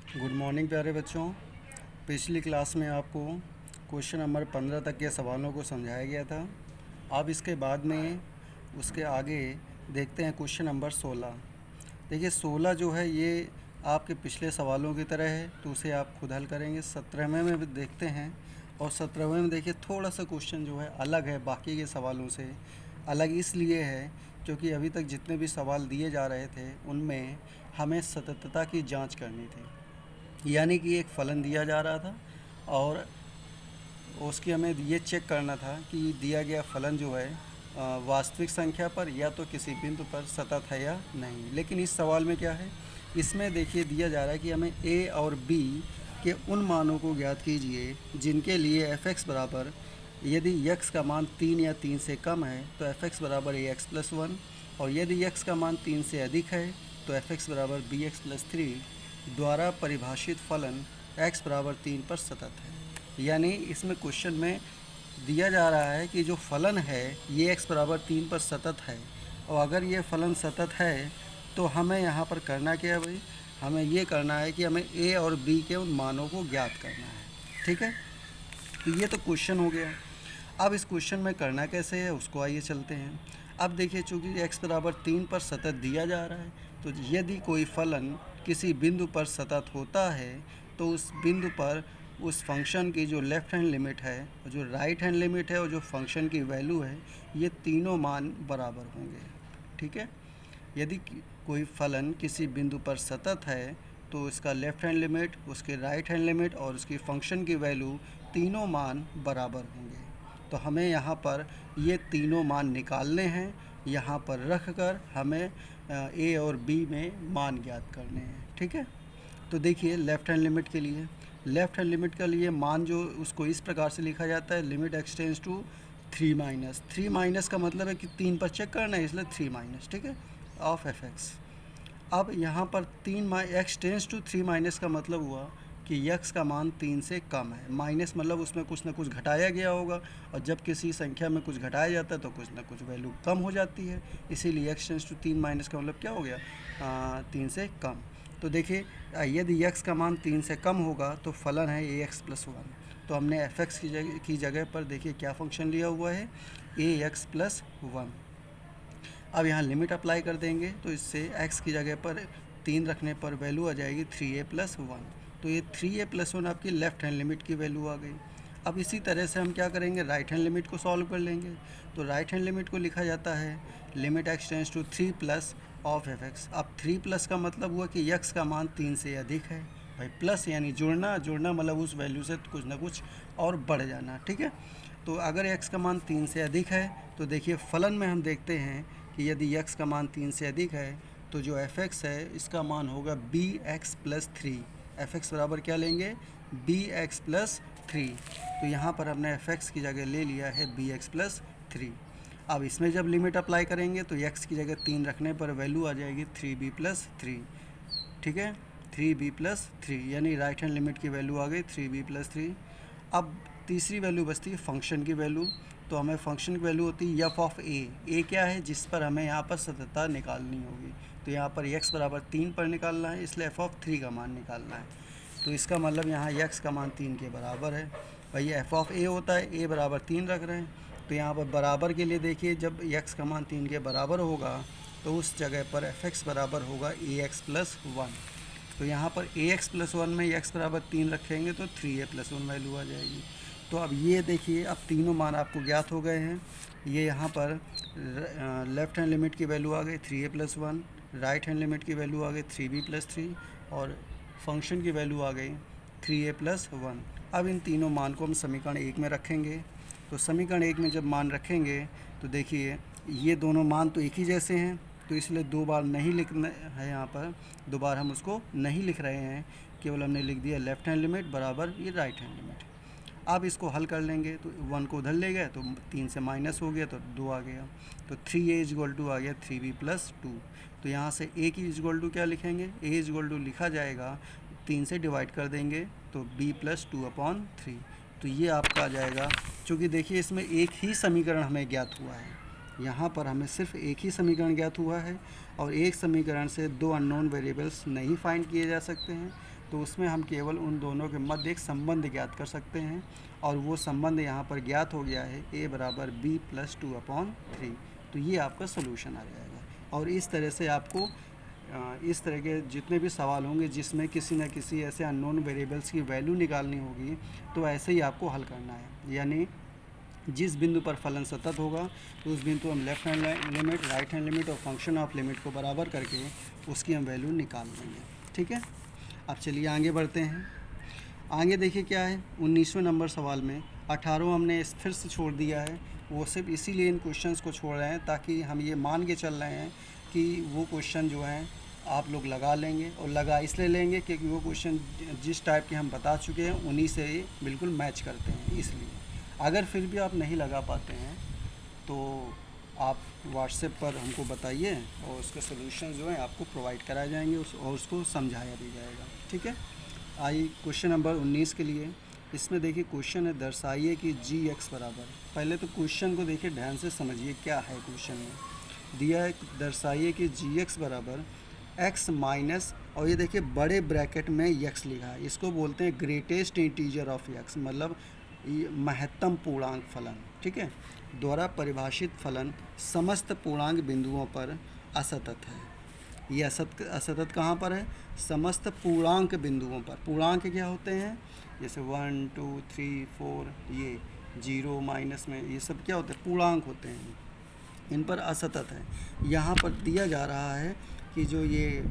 Good morning प्यारे बच्चों। पिछली क्लास में आपको क्वेश्चन नंबर 15 तक के सवालों को समझाया गया था। अब इसके बाद में उसके आगे देखते हैं क्वेश्चन नंबर 16। देखिए 16 जो है ये आपके पिछले सवालों की तरह है, तो उसे आप खुद हल करेंगे। 17वें में भी देखते हैं, और 17वें में देखिए थोड़ा सा क्वेश्चन जो है अलग है, बाकी के सवालों से अलग इसलिए है क्योंकि अभी तक जितने भी सवाल दिए जा रहे थे उनमें हमें सततता की जांच करनी थी। यानी कि एक फलन दिया जा रहा था और उसकी हमें ये चेक करना था कि दिया गया फलन जो है वास्तविक संख्या पर या तो किसी बिंदु पर सतत है या नहीं। लेकिन इस सवाल में क्या है, इसमें देखिए दिया जा रहा है कि हमें ए और बी के उन मानों को ज्ञात कीजिए जिनके लिए एफ एक्स बराबर, यदि यक्स का मान 3 या 3 से कम है तो एफ एक्स बराबर ए एक्स प्लस 1, और यदि यक्स का मान 3 से अधिक है तो एफ एक्स बराबर बी एक्स प्लस 3 द्वारा परिभाषित फलन x बराबर 3 पर सतत है। यानी इसमें क्वेश्चन में दिया जा रहा है कि जो फलन है ये x बराबर 3 पर सतत है, और अगर ये फलन सतत है तो हमें यहाँ पर करना क्या है भाई, हमें ये करना है कि हमें a और b के उन मानों को ज्ञात करना है। ठीक है, तो ये तो क्वेश्चन हो गया। अब इस क्वेश्चन में करना कैसे है उसको आइए चलते हैं। अब देखिए चूँकि x बराबर 3 पर सतत दिया जा रहा है, तो यदि कोई फलन किसी बिंदु पर सतत होता है तो उस बिंदु पर उस फंक्शन की जो लेफ़्ट हैंड लिमिट है और जो राइट हैंड लिमिट है और जो फंक्शन की वैल्यू है, ये तीनों मान बराबर होंगे। ठीक है, यदि कोई फलन किसी बिंदु पर सतत है तो इसका लेफ़्ट हैंड लिमिट, उसके राइट हैंड लिमिट और उसकी फंक्शन की वैल्यू तीनों मान बराबर होंगे। तो हमें यहाँ पर ये तीनों मान निकालने हैं, यहाँ पर रख कर हमें ए और बी में मान ज्ञात करने हैं। ठीक है, तो देखिए लेफ़्ट हैंड लिमिट के लिए, लेफ़्ट हैंड लिमिट के लिए मान जो उसको इस प्रकार से लिखा जाता है, limit x tends to 3 minus. 3 minus का मतलब है कि 3 पर चेक करना है, इसलिए 3 माइनस। ठीक है, ऑफ एफ एक्स। अब यहाँ पर एक्स टेंस टू 3 माइनस का मतलब हुआ कि यक्स का मान 3 से कम है। माइनस मतलब उसमें कुछ ना कुछ घटाया गया होगा, और जब किसी संख्या में कुछ घटाया जाता है तो कुछ ना कुछ वैल्यू कम हो जाती है, इसीलिए एक्स टेंस टू 3 माइनस का मतलब क्या हो गया, 3 से कम। तो देखिए यदि यक्स का मान 3 से कम होगा तो फलन है ए एक्स प्लस 1। तो हमने एफ एक्स की जगह पर देखिए क्या फंक्शन लिया हुआ है, ए एक्स प्लस 1। अब यहाँ लिमिट अप्लाई कर देंगे तो इससे x की जगह पर 3 रखने पर वैल्यू आ जाएगी 3a प्लस 1। तो ये 3a प्लस 1 आपकी लेफ़्ट हैंड लिमिट की वैल्यू आ गई। अब इसी तरह से हम क्या करेंगे, राइट हैंड लिमिट को सॉल्व कर लेंगे। तो राइट हैंड लिमिट को लिखा जाता है limit x tends to 3 plus of f x. अब 3 प्लस का मतलब हुआ कि x का मान 3 से अधिक है। भाई प्लस यानी जुड़ना, जुड़ना मतलब उस वैल्यू से कुछ ना कुछ और बढ़ जाना। ठीक है, तो अगर x का मान 3 से अधिक है तो देखिए फलन में हम देखते हैं कि यदि x का मान 3 से अधिक है तो जो एफ एक्स है इसका मान होगा b x plus 3। F x बराबर क्या लेंगे, बी एक्स प्लस 3। तो यहाँ पर हमने एफ एक्स की जगह ले लिया है बी एक्स प्लस 3। अब इसमें जब लिमिट अप्लाई करेंगे तो x की जगह 3 रखने पर वैल्यू आ जाएगी 3b प्लस 3। ठीक है, 3b प्लस 3 यानी राइट हैंड लिमिट की वैल्यू आ गई 3b प्लस 3। अब तीसरी वैल्यू बचती है फंक्शन की वैल्यू। तो हमें फंक्शन की वैल्यू होती है एफ ऑफ ए क्या है, जिस पर हमें यहाँ पर सततता निकालनी होगी। तो यहाँ पर x बराबर 3 पर निकालना है, इसलिए एफ ऑफ 3 का मान निकालना है। तो इसका मतलब यहाँ x का मान 3 के बराबर है। भाई एफ ऑफ ए होता है, a बराबर 3 रख रहे हैं, तो यहाँ पर बराबर के लिए देखिए जब x का मान 3 के बराबर होगा तो उस जगह पर एफ एक्स बराबर होगा ए एक्स प्लस 1। तो यहाँ पर ए एक्स प्लस 1 में x बराबर 3 रखेंगे तो 3a प्लस 1 वैल्यू आ जाएगी। तो अब ये देखिए अब तीनों मान आपको ज्ञात हो गए हैं। ये यहाँ पर लेफ़्ट हैंड लिमिट की वैल्यू आ गई 3a plus 1, right hand limit की वैल्यू आ गई 3b प्लस 3, और फंक्शन की वैल्यू आ गई 3a प्लस 1। अब इन तीनों मान को हम समीकरण 1 में रखेंगे। तो समीकरण 1 में जब मान रखेंगे तो देखिए ये दोनों मान तो एक ही जैसे हैं, तो इसलिए दो बार नहीं लिखना है, यहाँ पर दो बार हम उसको नहीं लिख रहे हैं, केवल हमने लिख दिया लेफ़्ट हैंड लिमिट बराबर ये राइट हैंड लिमिट। अब इसको हल कर लेंगे तो 1 को उधर ले गए तो 3 से माइनस हो गया तो 2 आ गया। तो 3a इजगल टू आ गया 3b प्लस 2। तो यहाँ से a की इजगल टू क्या लिखेंगे, a इजगल टू लिखा जाएगा 3 से डिवाइड कर देंगे तो b प्लस 2/3। तो ये आपका आ जाएगा। चूँकि देखिए इसमें एक ही समीकरण हमें ज्ञात हुआ है, यहाँ पर हमें सिर्फ एक ही समीकरण ज्ञात हुआ है, और एक समीकरण से दो अननोन वेरिएबल्स नहीं फाइंड किए जा सकते हैं। तो उसमें हम केवल उन दोनों के मध्य एक संबंध ज्ञात कर सकते हैं, और वो संबंध यहाँ पर ज्ञात हो गया है a बराबर b+2/3। तो ये आपका सोल्यूशन आ जाएगा। और इस तरह से आपको इस तरह के जितने भी सवाल होंगे जिसमें किसी न किसी ऐसे अननोन वेरिएबल्स की वैल्यू निकालनी होगी, तो ऐसे ही आपको हल करना है। यानी जिस बिंदु पर फलन सतत होगा तो उस बिंदु हम left hand limit, right hand limit और फंक्शन ऑफ लिमिट को बराबर करके उसकी हम वैल्यू निकाल लेंगे। ठीक है, अब चलिए आगे बढ़ते हैं। आगे देखिए क्या है 19वें नंबर सवाल में 18 हमने फिर से छोड़ दिया है। वो सिर्फ इसीलिए इन क्वेश्चंस को छोड़ रहे हैं ताकि हम ये मान के चल रहे हैं कि वो क्वेश्चन जो हैं आप लोग लगा लेंगे, और लगा इसलिए लेंगे क्योंकि वो क्वेश्चन जिस टाइप के हम बता चुके हैं उन्हीं से बिल्कुल मैच करते हैं। इसलिए अगर फिर भी आप नहीं लगा पाते हैं तो आप व्हाट्सएप पर हमको बताइए और उसके सॉल्यूशन जो हैं आपको प्रोवाइड कराए जाएंगे और उसको समझाया भी जाएगा। ठीक है, आइए क्वेश्चन नंबर 19 के लिए। इसमें देखिए क्वेश्चन है, दर्शाइए कि gx बराबर। पहले तो क्वेश्चन को देखिए ध्यान से समझिए क्या है। क्वेश्चन में दिया है दर्शाइए कि gx बराबर x माइनस, और ये देखिए बड़े ब्रैकेट में x लिखा है, इसको बोलते हैं ग्रेटेस्ट इंटीजर ऑफ x, मतलब महत्तम पूर्णांक फलन। ठीक है, द्वारा परिभाषित फलन समस्त पूर्णांक बिंदुओं पर असतत है। ये असतत कहाँ पर है? समस्त पूर्णांक बिंदुओं पर। पूर्णांक क्या होते हैं? जैसे 1 2 3 4, ये 0 माइनस में, ये सब क्या होते हैं? पूर्णांक होते हैं, इन पर असतत है। यहाँ पर दिया जा रहा है कि जो ये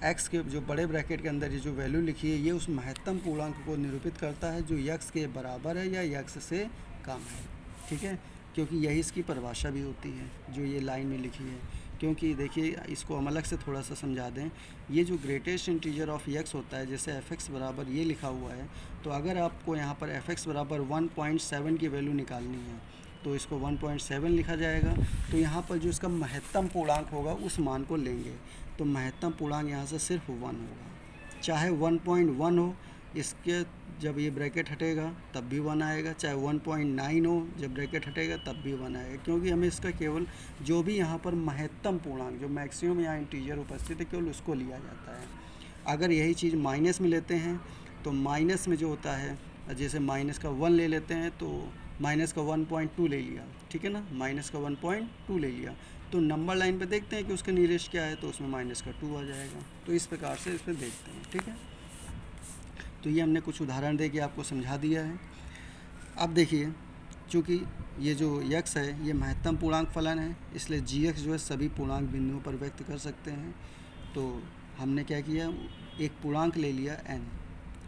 x के जो बड़े ब्रैकेट के अंदर ये जो वैल्यू लिखी है ये उस महत्तम पूर्णांक को निरूपित करता है जो x के बराबर है या x से कम है। ठीक है, क्योंकि यही इसकी परिभाषा भी होती है जो ये लाइन में लिखी है। क्योंकि देखिए इसको हम अलग से थोड़ा सा समझा दें, ये जो ग्रेटेस्ट इंटीजर ऑफ x होता है, जैसे f(x) बराबर ये लिखा हुआ है, तो अगर आपको यहाँ पर f(x) बराबर 1.7 की वैल्यू निकालनी है तो इसको 1.7 लिखा जाएगा। तो यहाँ पर जो इसका महत्तम पूर्णांक होगा उस मान को लेंगे, तो महत्तम पूर्णांक यहाँ से सिर्फ 1 होगा। चाहे 1.1 हो, इसके जब ये ब्रैकेट हटेगा तब भी 1 आएगा, चाहे 1.9 हो, जब ब्रैकेट हटेगा तब भी 1 आएगा, क्योंकि हमें इसका केवल जो भी यहाँ पर महत्तम पूर्णांक जो मैक्सिमम यहाँ इंटीजर उपस्थित है केवल उसको लिया जाता है। अगर यही चीज़ माइनस में लेते हैं तो माइनस में जो होता है, जैसे माइनस का 1 ले लेते हैं तो माइनस का 1.2 ले लिया, ठीक है ना, माइनस का 1.2 ले लिया, तो नंबर लाइन पे देखते हैं कि उसका नियरेस्ट क्या है, तो उसमें माइनस का 2 आ जाएगा। तो इस प्रकार से इस पर देखते हैं। ठीक है, तो ये हमने कुछ उदाहरण दे के आपको समझा दिया है। अब देखिए, चूँकि ये जो x है ये महत्तम पूर्णांक फलन है, इसलिए gx जो है सभी पूर्णांक बिंदुओं पर व्यक्त कर सकते हैं। तो हमने क्या किया, एक पूर्णांक ले लिया n,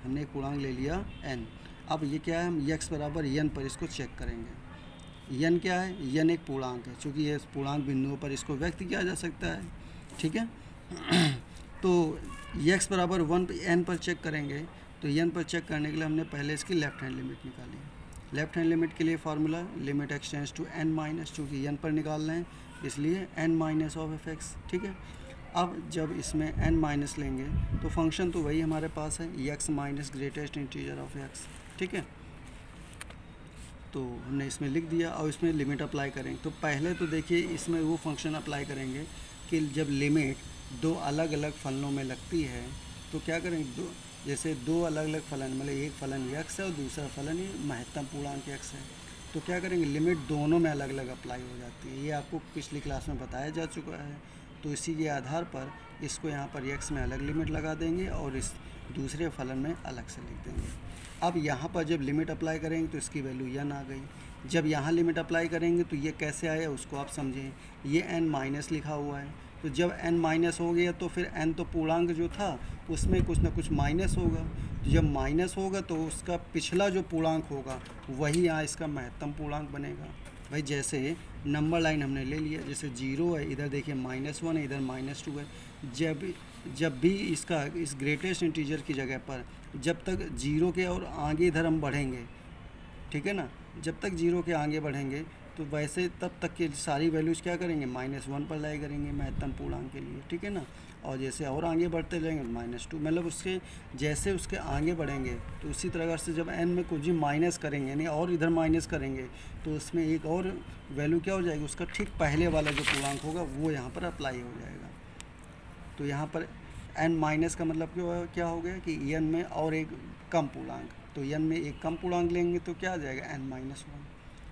हमने एक पूर्णांक ले लिया n। अब ये क्या है, हम x बराबर n पर इसको चेक करेंगे। n क्या है? n एक पूर्णांक है, चूँकि ये पूर्णांक बिंदुओं पर इसको व्यक्त किया जा सकता है। ठीक है, तो x बराबर 1 n पर चेक करेंगे, तो n पर चेक करने के लिए हमने पहले इसकी लेफ़्ट हैंड लिमिट निकाली। लेफ़्ट हैंड लिमिट के लिए formula limit x tends to n minus, चूँकि n पर निकाल रहे हैं इसलिए n माइनस ऑफ f(x). ठीक है, अब जब इसमें n माइनस लेंगे तो फंक्शन तो वही हमारे पास है, x minus greatest integer of x। ठीक है, तो हमने इसमें लिख दिया और इसमें लिमिट अप्लाई करेंगे। तो पहले तो देखिए इसमें वो फंक्शन अप्लाई करेंगे कि जब लिमिट दो अलग अलग फलनों में लगती है तो क्या करेंगे, जैसे दो अलग अलग फलन, मतलब एक फलन x है और दूसरा फलन ये महत्तम पूर्णांक x है, तो क्या करेंगे, लिमिट दोनों में अलग अलग अप्लाई हो जाती है। ये आपको पिछली क्लास में बताया जा चुका है। तो इसी के आधार पर इसको यहाँ पर x में अलग लिमिट लगा देंगे और इस दूसरे फलन में अलग से लिख देंगे। अब यहाँ पर जब लिमिट अप्लाई करेंगे तो इसकी वैल्यू n आ गई। जब यहाँ लिमिट अप्लाई करेंगे तो ये कैसे आया उसको आप समझें, ये n माइनस लिखा हुआ है, तो जब n माइनस हो गया तो फिर n तो पूर्णांक जो था उसमें कुछ ना कुछ माइनस होगा, तो जब माइनस होगा तो उसका पिछला जो पूर्णांक होगा वही यहाँ इसका महत्तम पूर्णांक बनेगा। भाई जैसे नंबर लाइन हमने ले लिया, जैसे 0 है, इधर देखिए -1 है, इधर -2 है। जब भी इसका इस ग्रेटेस्ट इंटीजर की जगह पर जब तक 0 के और आगे इधर हम बढ़ेंगे, ठीक है ना, जब तक 0 के आगे बढ़ेंगे तो वैसे तब तक की सारी वैल्यूज़ क्या करेंगे, -1 पर लाई करेंगे महत्तम पूर्णांक के लिए। ठीक है ना, और जैसे और आगे बढ़ते जाएंगे -2, मतलब उसके जैसे उसके आगे बढ़ेंगे तो उसी तरह से जब n में कुछ भी माइनस करेंगे यानी और इधर माइनस करेंगे तो उसमें एक और वैल्यू क्या हो जाएगी, उसका ठीक पहले वाला जो पूर्णांक होगा वो यहाँ पर अप्लाई हो जाएगा। तो यहाँ पर एन माइनस का मतलब क्या हो गया कि एन में और एक कम पूर्णांक, तो एन में एक कम पूर्णांक लेंगे तो क्या आ जाएगा एन माइनस वन।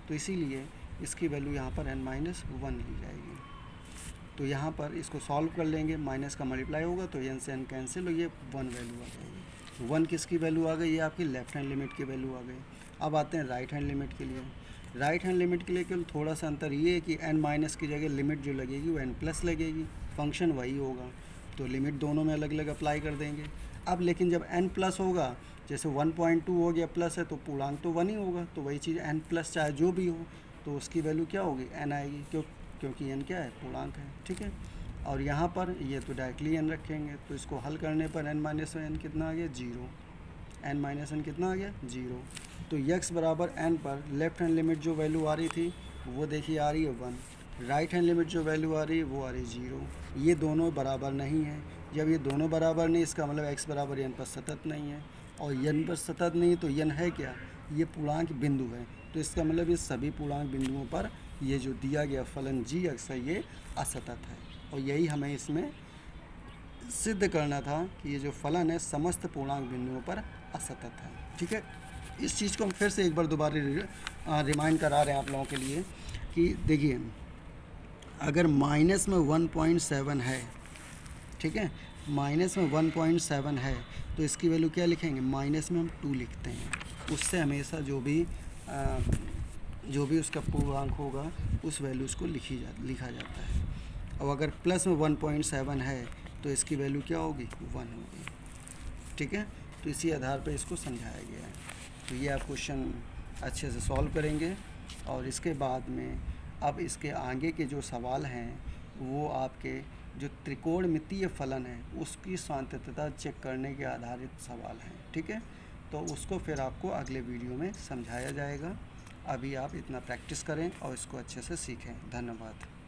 तो इसीलिए इसकी वैल्यू यहाँ पर एन माइनस वन ली जाएगी। तो यहाँ पर इसको सॉल्व कर लेंगे, माइनस का मल्टीप्लाई होगा तो एन से एन कैंसिल, और ये वन वैल्यू आ जाएगी। वन किसकी वैल्यू आ गई, ये आपकी लेफ्ट हैंड लिमिट की वैल्यू आ गई। अब आते हैं राइट हैंड लिमिट के लिए। राइट हैंड लिमिट के लिए केवल थोड़ा सा अंतर ये है कि एन माइनस की जगह लिमिट जो लगेगी वो एन प्लस लगेगी, फंक्शन वही होगा, तो लिमिट दोनों में अलग अलग अप्लाई कर देंगे। अब लेकिन जब एन प्लस होगा, जैसे 1.2 हो गया प्लस है तो पूर्णांक तो वन ही होगा, तो वही चीज़ एन प्लस चाहे जो भी हो तो उसकी वैल्यू क्या होगी एन आएगी, क्योंकि एन क्या है पूर्णांक है, ठीक है। और यहाँ पर ये तो डायरेक्टली एन रखेंगे, तो इसको हल करने पर एन माइनस एन कितना आ गया जीरो, एन माइनस एन कितना आ गया जीरो। तो यक्स बराबर एन पर लेफ्ट हैंड लिमिट जो वैल्यू आ रही थी वो देखिए आ रही है वन, राइट हैंड लिमिट जो वैल्यू आ रही है वो आ रही है जीरो। ये दोनों बराबर नहीं है, जब ये दोनों बराबर नहीं इसका मतलब एक्स बराबर एन पर सतत नहीं है, और एन पर सतत नहीं तो एन है क्या, ये पूर्णांक बिंदु है, तो इसका मतलब ये सभी पूर्णांक बिंदुओं पर ये जो दिया गया फलन जी अक्स है ये असतत है। और यही हमें इसमें सिद्ध करना था कि ये जो फलन है समस्त पूर्णांक बिंदुओं पर असतत है, ठीक है। इस चीज़ को हम फिर से एक बार दोबारा रिमाइंड करा रहे हैं आप लोगों के लिए कि देखिए अगर माइनस में 1.7 है, ठीक है, माइनस में 1.7 है तो इसकी वैल्यू क्या लिखेंगे, माइनस में हम 2 लिखते हैं, उससे हमेशा जो भी उसका पूर्णांक होगा उस वैल्यूज़ को लिखा जाता है। और अगर प्लस में 1.7 है तो इसकी वैल्यू क्या होगी 1 होगी, ठीक है। तो इसी आधार पर इसको समझाया गया है। तो ये आप क्वेश्चन अच्छे से सॉल्व करेंगे, और इसके बाद में अब इसके आगे के जो सवाल हैं वो आपके जो त्रिकोणमितीय फलन है उसकी सांतत्यता चेक करने के आधारित सवाल हैं, ठीक है। तो उसको फिर आपको अगले वीडियो में समझाया जाएगा। अभी आप इतना प्रैक्टिस करें और इसको अच्छे से सीखें। धन्यवाद।